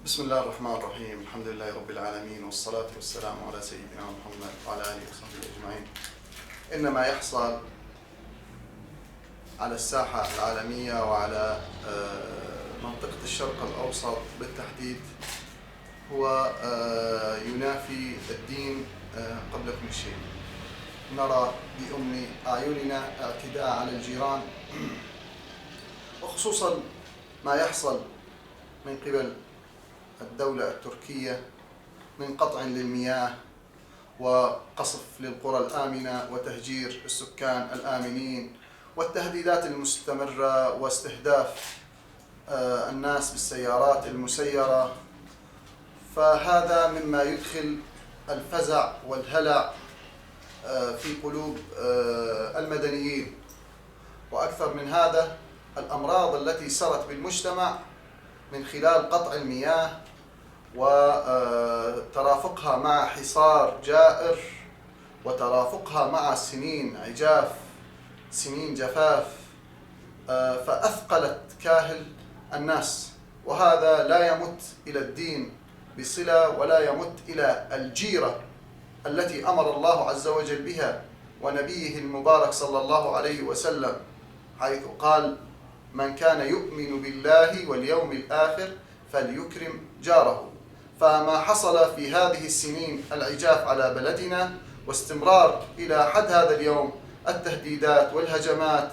بسم الله الرحمن الرحيم. الحمد لله رب العالمين، والصلاة والسلام على سيدنا محمد وعلى آله وصحبه أجمعين. إن ما يحصل على الساحة العالمية وعلى منطقة الشرق الأوسط بالتحديد هو ينافي الدين قبل كل شيء. نرى بأم أعيننا اعتداء على الجيران، وخصوصا ما يحصل من قبل الدولة التركية من قطع للمياه وقصف للقرى الآمنة وتهجير السكان الآمنين والتهديدات المستمرة واستهداف الناس بالسيارات المسيرة. فهذا مما يدخل الفزع والهلع في قلوب المدنيين، وأكثر من هذا الأمراض التي سرت بالمجتمع من خلال قطع المياه وترافقها مع حصار جائر وترافقها مع سنين عجاف، سنين جفاف، فأثقلت كاهل الناس. وهذا لا يمت إلى الدين بصلة ولا يمت إلى الجيرة التي أمر الله عز وجل بها ونبيه المبارك صلى الله عليه وسلم، حيث قال: من كان يؤمن بالله واليوم الآخر فليكرم جاره. فما حصل في هذه السنين العجاف على بلدنا واستمرار إلى حد هذا اليوم التهديدات والهجمات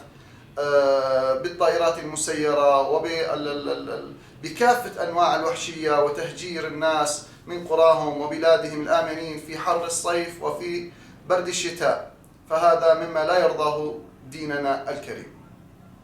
بالطائرات المسيرة وبكافة أنواع الوحشية وتهجير الناس من قراهم وبلادهم الآمنين في حر الصيف وفي برد الشتاء، فهذا مما لا يرضاه ديننا الكريم.